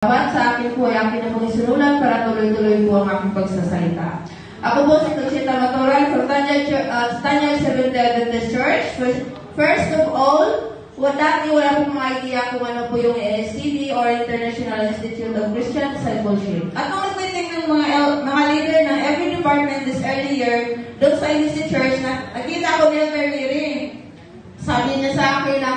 Sa akin po ay akin na pong isinulan para tuloy-tuloy po ang aking pagsasalita. Ako po si Conchita Matoran from Tanyag Seventh Adventist Church. First of all, wala pong mga idea kung ano po yung ASCD or International Institute of Christian Discipleship. At nung nag-meeting ng mga leader ng every department this early year, doon sa IBC Church, nakita ko ni Elder Miri. Sabi niya sa akin na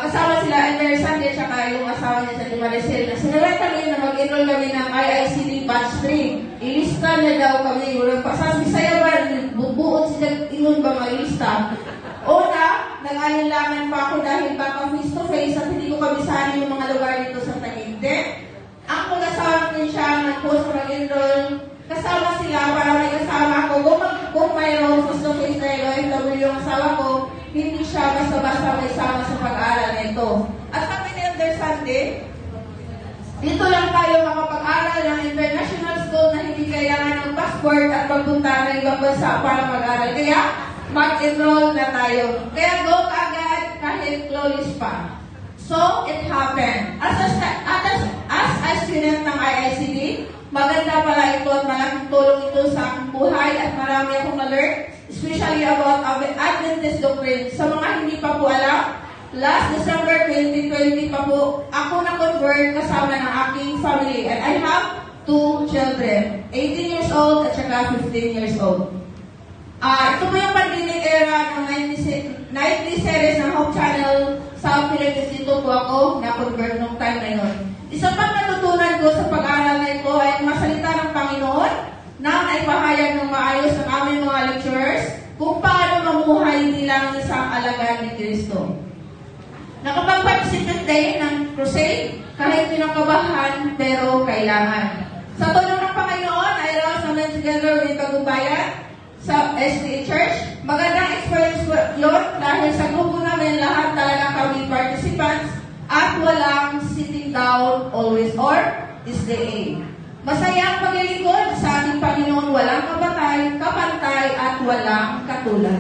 kasama sila Elder Sandy at saka yung asawa niya sa Maricel na sinalat kami na mag-enroll kami ng IICD Batch 3. Ilista na daw kami. Sabi sa'yo ba, bubuot sila ingon ba mag-ilista? Una, nag-anilangan pa ako dahil baka face-to-face at hindi ko kabisaan yung mga lugar dito sa Taguigde. Ang mag-asawa din siya nag-post na mag-enroll. Kasama sila para may kasama ako. Kung mayroong face-to-face na OFW yung asawa ko, hindi siya basta-basta may sama sa pag-aaral na ito. At sabi ni Elder Sandy, dito lang tayo makapag-aral ng international school na hindi kailangan ng passport at magpunta ng ibang bansa para mag-aral. Kaya, mag-enroll na tayo. Kaya go agad kahit close pa. So, it happened. As a student ng IICD, maganda pala ito at malaking tulong ito sa aking buhay at marami akong na-learn, especially about Adventist doctrine. Sa mga hindi pa po alam, last December 2020 pa po, ako na-convert kasama ng aking family. And I have 2 children, 18 years old at saka 15 years old. Ito po yung pandemic era ng 90 series ng Hope Channel sa Philippines. Dito po ako na-convert nung time na yun. Isa pang natutunan ko sa pag-aaral na ito ay masalita ng Panginoon na naipahayag ng maayos ng aming mga lecturers kung paano mamuhay bilang isang alagad ni Kristo. Nakapag-participate din ng crusade kahit pinakabahan pero kailangan. Sa tulong ng Panginoon ay rouse namin together with Tagubayan sa SDA Church. Magandang experience po yun dahil sa grupo namin lahat talaga kami participants at walang sitting down always or SDA. Masaya ang paglilingkod sa ating Panginoon, walang kapantay at walang katulad.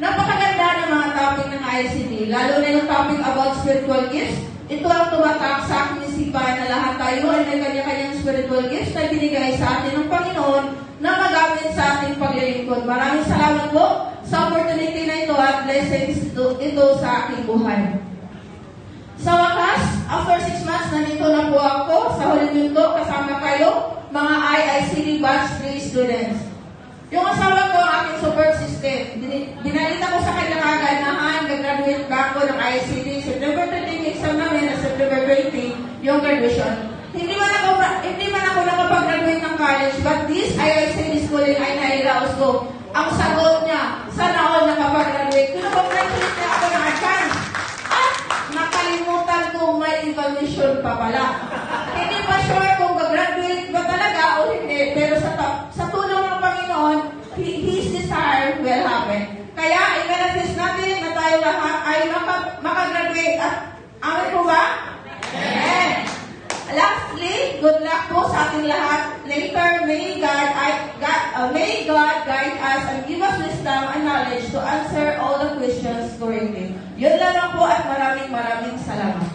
Napakaganda ng mga topic ng ICD, lalo na yung topic about spiritual gifts. Ito ang tumatak sa aking isipan na lahat tayo ay may kanya-kanyang spiritual gifts na binigay sa atin ng Panginoon na magamit sa ating paglilingkod. Maraming salamat po sa opportunity na ito at blessings ito sa aking buhay. Sa wakas, after 6 months, nandito na po ako sa huling mundo kasama kayo, mga IICD Batch 3 students. Yung asawa ko, ang aking support system. Binalita ko sa kanya kaganahan, nag-graduate ba ako ng IICD. September 30 exam namin na September 20, yung graduation. Hindi man ako nakapag-graduate ng college, but this IICD schooling ay nairaos ko. Ang sagot niya, sana all nakapag-graduate. Pinapag-graduate niya ako ng advance. Nakalimutan kong may evaluation pa pala. Hindi pa sure kung mag-graduate ba talaga o hindi, pero sa tulong ng Panginoon, His desire will happen. Kaya, i-manifest natin na tayo lahat ay makagraduate. At amin po ba? Amen. Lastly, good luck po sa ating lahat. Later, may God guide us and give us wisdom and knowledge to answer all the questions correctly. Yun lang po at maraming salamat.